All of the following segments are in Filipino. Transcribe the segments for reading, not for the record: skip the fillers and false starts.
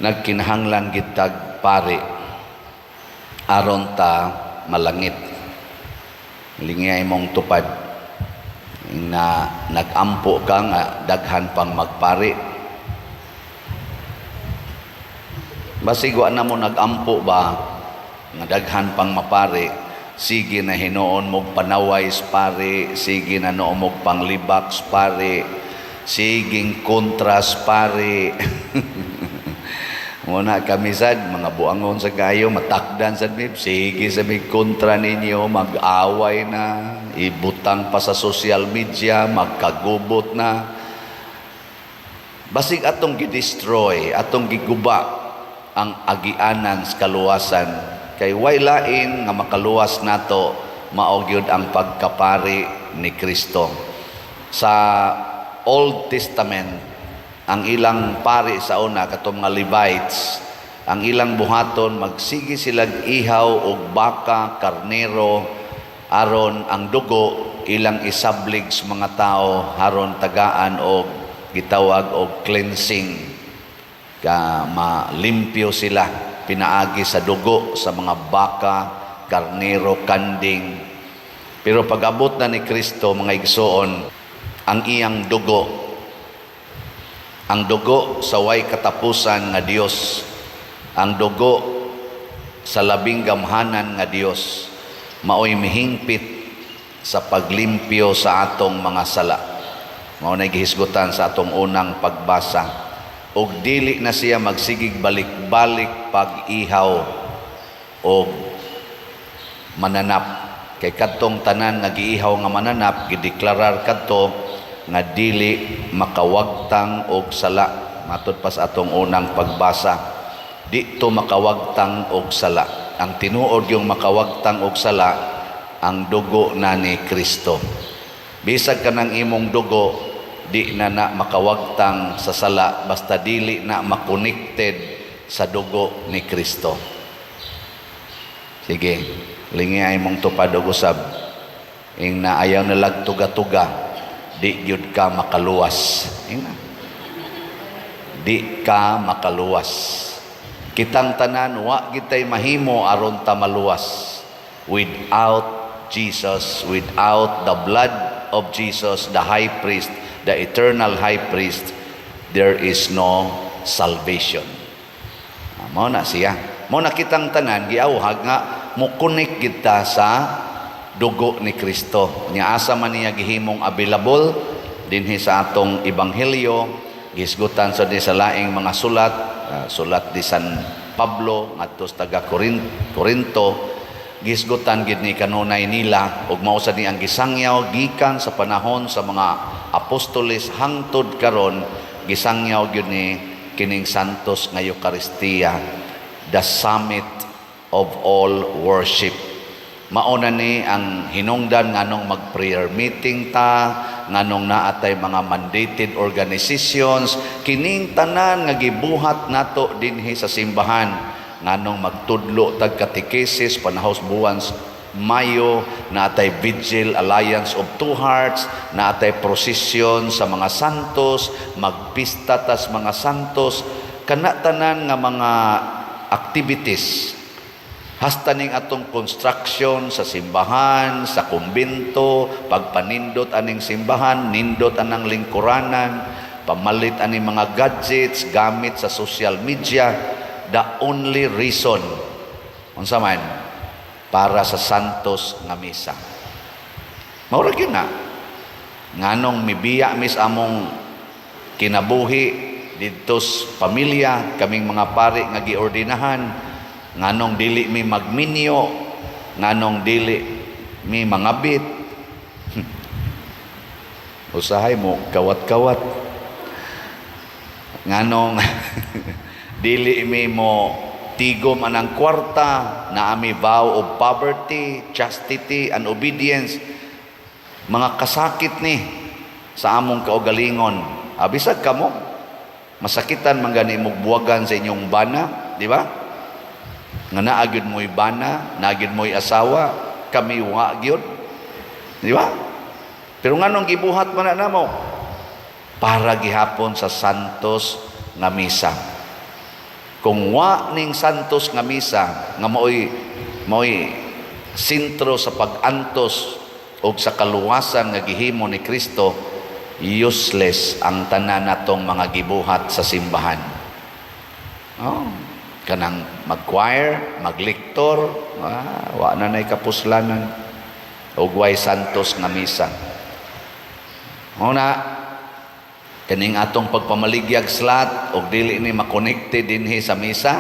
nagkinahanglan gitag pare aron ta malangit. Lingay mong tupad na nagampo ka nga daghan pang magpari. Basig wa na mo nagampo ba nga daghan pang mapari, sige na hinoon mo panaways pare, sige na noon mo panglibaks pare, siging kontras pare. Muna kami sad, mga buangon sa kayo, matakdan sa mip, sige sa may kontra ninyo, mag-away na, ibutang pa sa social media, magkagubot na. Basig atong gidestroy, atong giguba ang agianan sa kaluwasan. Kay way lain nga makaluwas nato, maogyod ang pagkapari ni Kristo. Sa Old Testament, ang ilang pari sa una katong mga Levites, ang ilang buhaton magsigi silang ihaw og baka, karnero, aron ang dugo ilang isablig sa mga tao haron tagaan og gitawag og cleansing, ka malimpyo sila pinaagi sa dugo sa mga baka, karnero, kanding. Pero pag-abot na ni Kristo, mga igsoon, ang iyang dugo, ang dugo sa way katapusan nga Dios, ang dugo sa labing gamhanan nga Dios, maoy mihingpit sa paglimpyo sa atong mga sala. Mao na gihisgutan sa atong unang pagbasa. Og dili na siya magsigig balik-balik pag-ihaw o mananap. Kay kadtong tanan nga giihaw nga mananap, gideklarar kadto nga dili makawagtang og sala. Matod pa sa atong unang pagbasa, di to makawagtang og sala. Ang tinuod yung makawagtang og sala, ang dugo na ni Kristo. Bisag ka ng imong dugo, di na makawagtang sa sala, basta dili na makonected sa dugo ni Kristo. Sige, lingay mong tupad og usab, ing na ayaw nalag tuga-tuga, di yun ka makaluwas. Di ka makaluwas. Kitang tanan, wa kitay mahimo aron ta maluwas. Without Jesus, without the blood of Jesus, the high priest, the eternal high priest, there is no salvation. Mao na siya. Mao na kitang tanan, giawhag nga mukunik kita sa dugo ni Kristo. Nya asa man niya gihimong available dinhi sa atong ebanghelyo, gisgutan sa di sa laing mga sulat, sulat di San Pablo ngadto sa taga Corinto, gisgutan gid ni kanunay nila ug mao sad ni ang gisangyaw gikan sa panahon sa mga apostoles hangtod karon, gisangyaw gyud ni kining santos nga Eucharistia, the summit of all worship. Mauna ni ang hinungdan nganong mag-prayer meeting ta, nganong naatay mga mandated organizations, kining tanan nga gibuhat nato dinhi sa simbahan, nganong magtudlo tag katekesis panahos buwan Mayo, naatay Vigil Alliance of Two Hearts, naatay prosesyon sa mga santos, magpista tas mga santos, kana tanan nga mga activities. Hasta ning atong construction sa simbahan, sa kumbento, pagpanindot aning simbahan, nindot anang lingkuranan, pamalit aning mga gadgets, gamit sa social media, the only reason, unsa man, para sa santos nga misa. Maura gyud na. Nganong mibiya mis among kinabuhi didto sa pamilya, kaming mga pari nga giordinahan, nganong dili mi magminyo, nganong dili mi mangabit. Usahay mo kawat-kawat, nganong dili mi mo tigom anang kwarta, na ami vow of poverty, chastity, and obedience. Mga kasakit ni sa among kaugalingon. Bisag kamo, masakitan man gani mo buwagan sa inyong bana, di ba? Nga naagid mo'y bana, naagid mo'y asawa, kami wa gyud, di ba? Pero nganong gibuhat man na mo para gihapon sa santos nga misa. Kung wa ning santos nga misa nga maoy sentro sa pag-antos o sa kaluwasan nga gihimo ni Kristo, useless ang tanan natong mga gibuhat sa simbahan. Oh, kanang mag-choir, mag-lektor, wa na nay kapuslanan og way santos nga misa. Una, kaning atong pagpamaligyag slat og dili ni makonekte dinhi sa misa,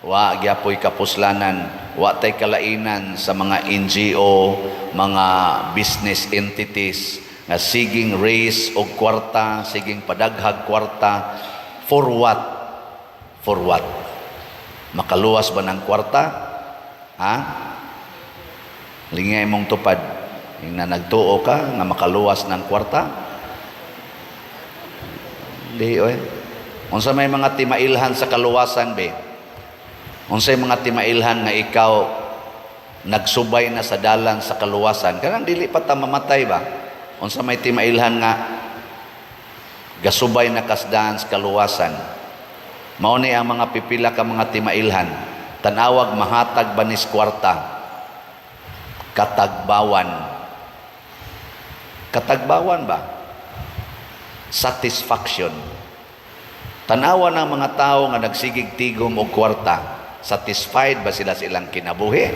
wa gyapoy kapuslanan, wa tay kalainan sa mga NGO, mga business entities nga siging raise og kwarta, siging padaghag kwarta. For what? For what? Makaluwas ba ng kwarta? Ha? Lingay mong tupad. Yung na nagtuo ka nga makaluwas ng kwarta? Di, oy. Unsa may mga timailhan sa kaluwasan, be? Unsay mga timailhan nga ikaw nagsubay na sa dalan sa kaluwasan? Kanang dili pa ta mamatay ba? Unsa may timailhan nga gasubay na kasdaan sa kaluwasan? Mao ni ang mga pipila ka mga timailhan. Tanawag mahatag banis kwarta. Katagbawan. Katagbawan ba? Satisfaction. Tanawa ng mga tao nga nagsigig tigom og kwarta, satisfied ba sila silang kinabuhi?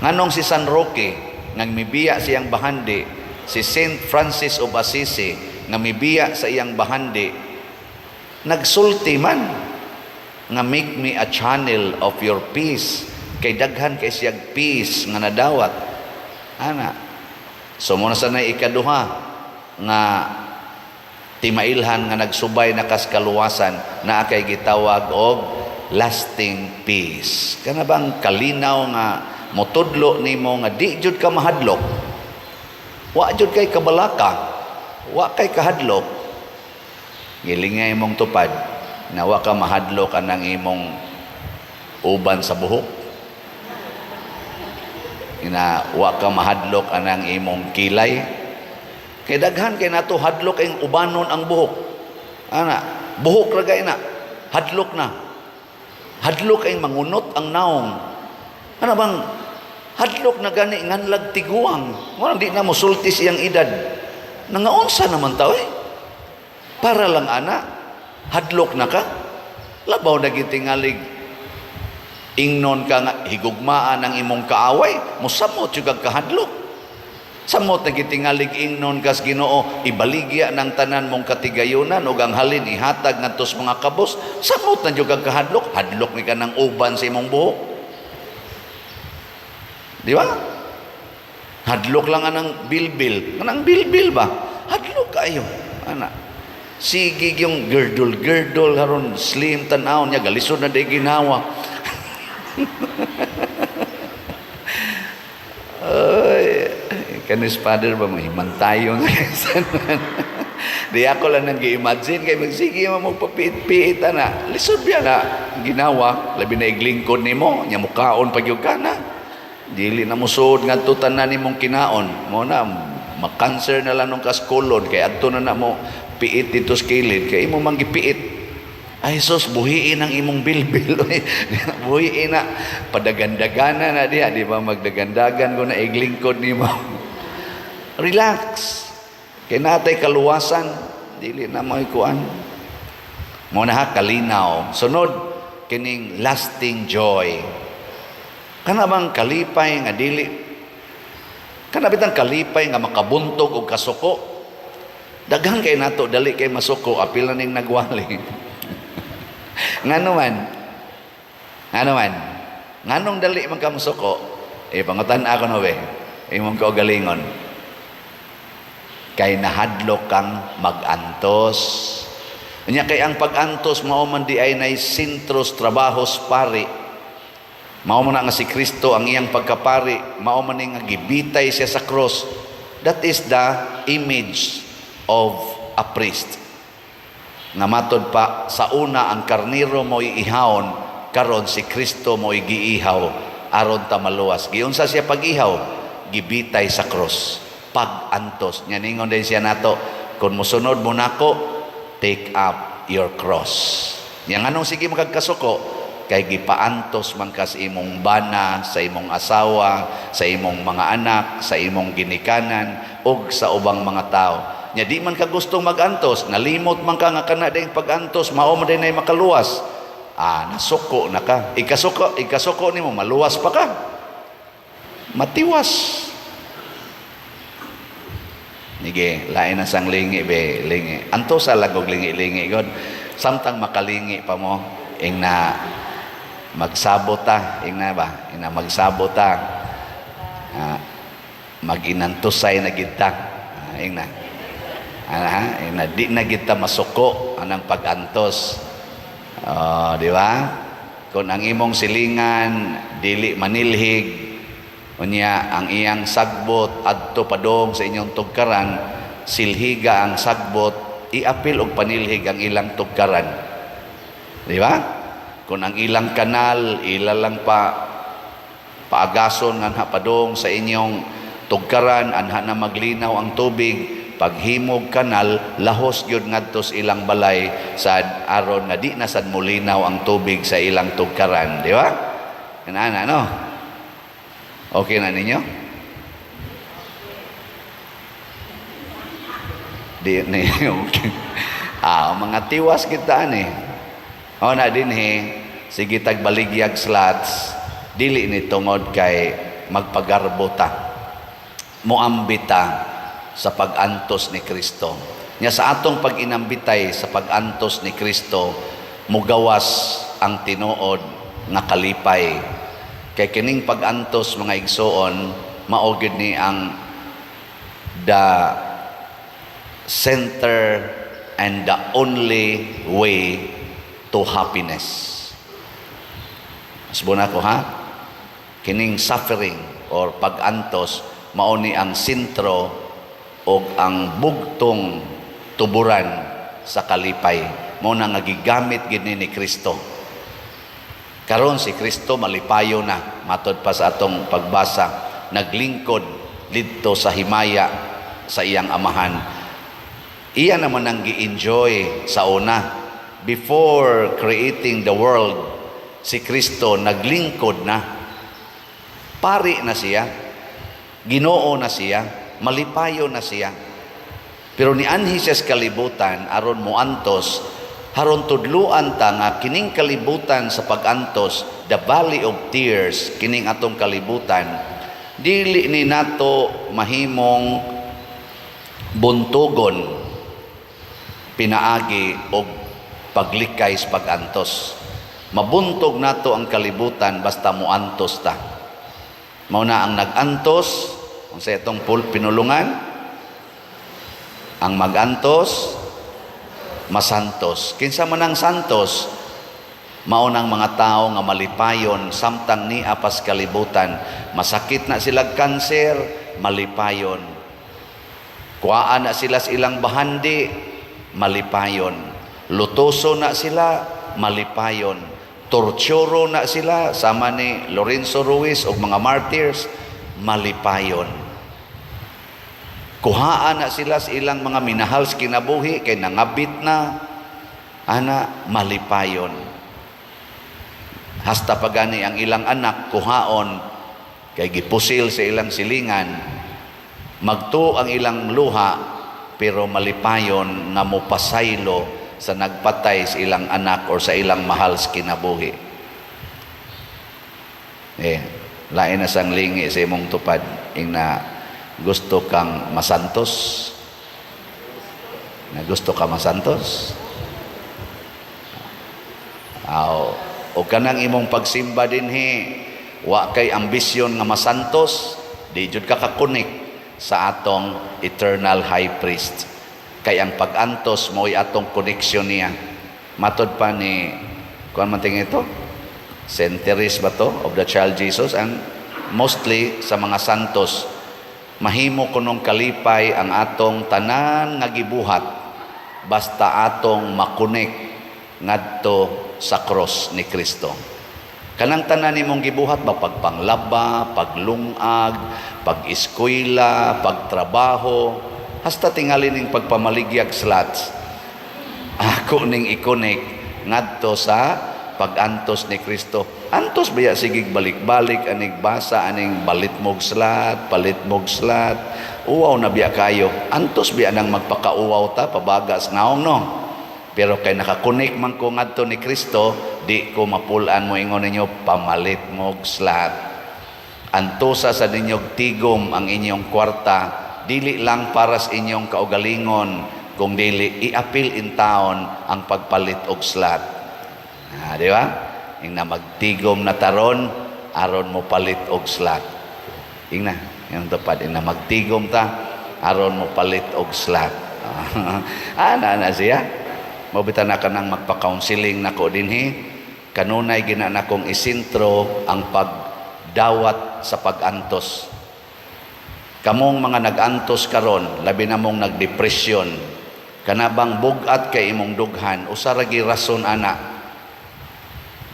Nganong si San Roque nga mibiya siyang bahandi, si Saint Francis of Assisi nga mibiya sa iyang bahandi, nagsulti man nga make me a channel of your peace, kay daghan kay siyang peace nga nadawat. Ana. So muna sa na ikaduha nga timailhan nga nagsubay na kaskaluwasan na kay gitawag og lasting peace. Kana bang kalinaw nga motudlo nimo nga di jud ka mahadlok, wa jud kay kabalaka, wa kay kahadlok, gilingay mong tupad na wa ka mahadlok anang imong uban sa buhok, ina wa ka mahadlok anang imong kilay. Kay daghan kay nato hadlok kay ubanon ang buhok. Ana, buhok ra gay na. Hadlok na. Hadlok kay mangunot ang naong. Ano bang hadlok na gani nganlag tiguang. Wala di na mosulti siyang edad. Nangaunsa naman tao eh. Para lang ana, hadlok na ka. Labaw na gitingalig ingnon ka nga higugmaan ang imong kaaway, mosamot yung kahadlok. Samot na gitingalig ingnon kas Ginoo, ibaligya ng tanan mong katigayunan o ang halin ihatag ngadtos mga kabos. Samot na jud kag kahadlok, hadlok ni ka ng uban sa imong buhok. Di ba? Hadlok lang anang bilbil. Anang bilbil ba? Hadlok kayo. Ana. Sige yung girdle haron slim tanaw niya galisod na day ginawa. Kanis father ba mahimantayon di ako lang nang gi-imagine kay magsige mo magpapiit-piit na lisod biya na ginawa labi na iglingkod nimo nya mukaon pag yung kana dili na musod nga tanan nimong kinaon mo na makanser na lang nung kaskulod kay adto na mo piit dito sa kilid kay imo manggipiit. Ay sus, buhiin ang imong bilbil. Buhiin na. Padagandagana na diya. Di ba magdagandagan ko na iglingkod ni mo. Relax. Kaya natay kaluwasan. Dili na mo ikuan. Muna ha, kalinaw. Sunod, kining lasting joy. Kana bang kalipay nga dili. Kana bitang kalipay nga makabuntog o kasuko. Daghang kay nato, dali kay masuko. Apil na ning nagwali. Ngano man nganong dali man ka musuko pangutan ako no be imong kaugalingon kay nahadlok kang magantos nya kay ang pagantos mao man di ay nay sintros trabahos pari mao man nga si Kristo ang iyang pagkapari mao man nga gibitay siya sa cross. That is the image of a priest. Nga matod pa sa una ang karniro mo iihawon karon si Kristo mo giihaw aron ta maluwas. Giunsa siya pag-ihaw? Gibitay sa cross. Pag-antos. Nya ningon din siya nato, kung mosunod mo nako, take up your cross. Yang anong sige magkagkasuko? Kay gipaantos man ka sa imong bana, sa imong asawa, sa imong mga anak, sa imong ginikanan, o sa ubang mga tao. Nya di man ka gustong magantos, nalimot man ka nga kana ding pagantos, mao man din ay makaluwas. Nasuko na ka. Ikasuko nimo maluwas pa ka. Matiwas. Nige, lain na sang lingi be, lingi. Anto sa lagog lingi-lingi god. Samtang makalingi pa mo, ing na magsabota, ing na ba? Ing na magsabota. Maginantusay na kita. Ing na. Ing na di na kita masuko anang pagantos. Di ba? Kung ang imong silingan dili manilhig, unya ang iyang sagbot adto padong sa inyong tugkaran, silhiga ang sagbot, iapil og panilhig ang ilang tugkaran. Di ba? Kung ang ilang kanal ilalang paagason nga padong sa inyong tugkaran, anha na maglinaw ang tubig, paghimog kanal lahos gyud ngadto sa ilang balay sad aron nga di na sad mulinaw ang tubig sa ilang tugkaran, di ba? Ana no. Okay na ninyo? Di ni okay. Mga tiwas kita ni. Na din sige tagbaligyag slots dili ni tungod kay magpagarbota. Muambita sa pag-antos ni Kristo. Nya sa atong pag-inambitay sa pag-antos ni Kristo, mugawas ang tinuod nga kalipay. Kay kining pag-antos mga igsoon, mao gyud ni ang the center and the only way to happiness. Asbon ako kining suffering or pag-antos mao ni ang sentro o ang bugtong tuburan sa kalipay. Mao na nga gigamit gid ni Kristo. Karon si Kristo malipayo na, matod pa sa atong pagbasa, naglingkod didto sa himaya sa iyang amahan. Iya naman ang gi-enjoy sa una. Before creating the world, si Kristo naglingkod na. Pari na siya. Ginoo na siya. Malipayo na siya. Pero nianhi siya sa kalibutan aron moantos, haron tudluan ta nga kining kalibutan sa pagantos, the valley of tears, kining atong kalibutan, dili ni nato mahimong buntugon pinaagi og paglikay sa pagantos. Mabuntog nato ang kalibutan basta moantos ta. Mao na ang nagantos kung sa itong pinulungan, ang magantos, masantos. Kinsa man ang santos, maunang mga tao nga malipayon, samtang ni apas kalibutan, masakit na sila kanser, malipayon. Kuhaan na sila sa ilang bahandi, malipayon. Lutoso na sila, malipayon. Torturo na sila, sama ni Lorenzo Ruiz o mga martyrs, malipayon. Kuhaan na sila sa ilang mga minahal sa kinabuhi, kay nangabit na, malipayon. Hasta pagani ang ilang anak, kuhaon, kay gipusil sa ilang silingan, magtuo ang ilang luha, pero malipayon nga mopasaylo sa nagpatay sa ilang anak or sa ilang mahal sa kinabuhi. Lain na sang lingi sa imong tupad, ing na gusto kang masantos. Na gusto ka masantos? O kanang imong pagsimba dinhi, wa kay ambisyon nga masantos, di jud ka kakunik sa atong eternal high priest. Kay ang pag-antos mo'y atong koneksyon niya. Matod pa ni, kuan man tingin ito? St. Therese ba to? Of the Child Jesus. And mostly sa mga santos, mahimo kunong kalipay ang atong tanan nga gibuhat basta atong makunik ngadto sa cross ni Kristo. Kanang tanan nimong gibuhat ba, pagpanglaba, paglungag, pag-eskwela, pagtrabaho, hasta tingali ning pagpamaligyag slots, ako ning ikonik ngadto sa pag-antos ni Kristo. Antos biya sigig balik-balik aning basa aning palit mog slat. Uwaw na biya kayo. Antos biya nang magpakauwaw ta pabagas naong no. Pero kay nakakunik man ko ngadto ni Kristo, di ko mapulaan mo ingon ninyo pamalit mog slat. Antusa sa ninyong tigom ang inyong kwarta, dili lang para sa inyong kaugalingon, kung dili iapil in taon ang pagpalit og slat. Di ba? Ing na magtigom na taron, aron mo palit og slat. Ing na, yung tupad, ing na magtigom ta, aron mo palit og slat. Na siya. Mabitan na ka nang magpa-counseling na ko dinhi. Kanunay ginana kong isintro ang pagdawat sa pag-antos. Kamong mga nag-antos karon, labi na mong nagdepresyon, kanabang bugat kay imong dughan, usaragi rason ana,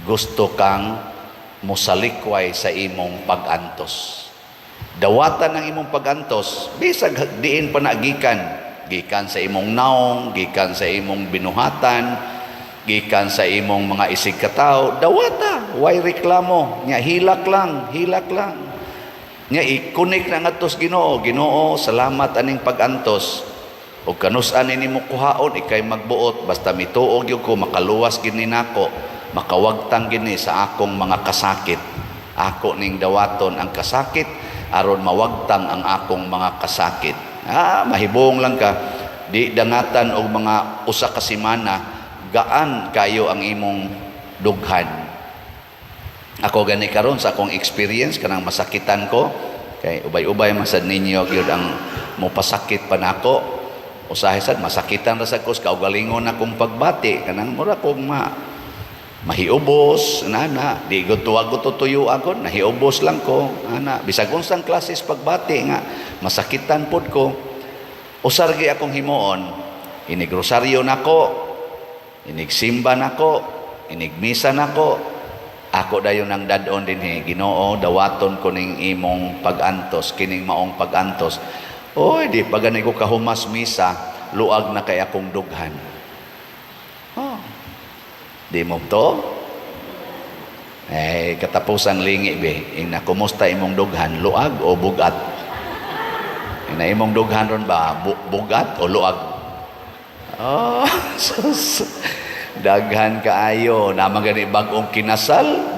gusto kang musalikway sa imong pag-antos. Dawatan ng imong pag-antos, bisag diin pa nagikan. Gikan sa imong naong, gikan sa imong binuhatan, gikan sa imong mga isig kataw. Dawata, way reklamo. Nya hilak lang. Nya ikunik na ngatos Ginoo. Ginoo, salamat aning pag-antos. O kanusan ini mo kuhaon, ikay magbuot. Basta mituog yung ko, makaluwas gini nako. Makawagtang gini sa akong mga kasakit. Ako ning dawaton ang kasakit, aron mawagtang ang akong mga kasakit. Mahibong lang ka, di dangatan og mga usa ka semana, gaan kayo ang imong dughan. Ako gani karon sa akong experience kanang masakitan ko, kay ubay-ubay masad ninyo gyud ang mopasakit pa nako. Usahay sad masakitan ra sa kus kaugalingon akong pagbati kanang mura kong mahiubos nana, di gud tuwag ko tutuyo ako, nahiubos lang ko ana, bisag unsang klases pagbati nga masakitan pod ko. Usargi akong himuon, inig rosaryo nako, inig simba nako, inig misa nako. Ako dayon ang dadon dinhi, Ginoo, dawaton ko ning imong pag-antos, kining maong pag-antos. Oy, di pagani ko kahumas misa, luag na kay akong dughan. Di mo to? Katapusang lingi be. Ing na kumusta imong dughan, luag o bugat? Ing na imong dughan ron ba, bugat o luag? Daghan kaayo. Naman gani bagong kinasal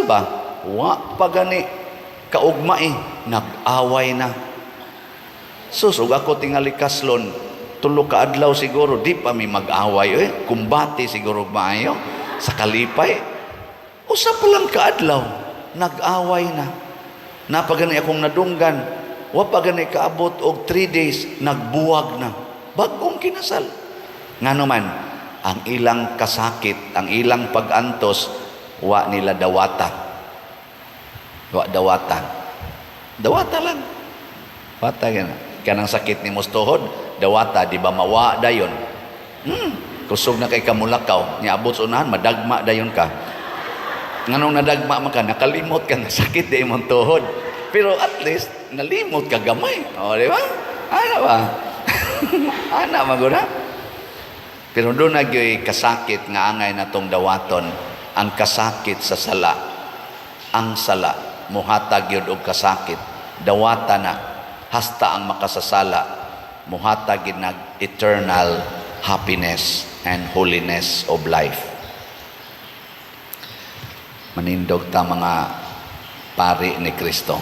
ba? Wa pa gani kaugma nag-away na. Ug ako tingali kaslon, tulo ka adlaw siguro, di pa mi mag-away, kumbati siguro maayo sa kalipay. Usa pa lang ka adlaw, nag-away na. Napagani akong nadunggan, wa pa gani kaabot og 3 days, nagbuwag na. Bagong kinasal. Ngano man, ang ilang kasakit, ang ilang pag-antos, wa nila dawata. Wa dawata. Dawata lang. Wata gana. Kanang sakit ni mustohod, dawata, di ba mawa dayon? Kusog na kay kamulakaw, niabot unahan, madagma dayon ka. Nganong nadagma man ka, nakalimot ka na sakit di imong tuhod. Pero at least, nalimot ka gamay. O, di ba? Ano ba? Ana maguna. Pero doon nagyoy kasakit nga angay na tong dawaton, ang kasakit sa sala. Ang sala, muhatag yun og kasakit. Dawata na, hasta ang makasasala, muhatag yun nag eternal happiness and holiness of life. Manindog ta mga pari ni Kristo.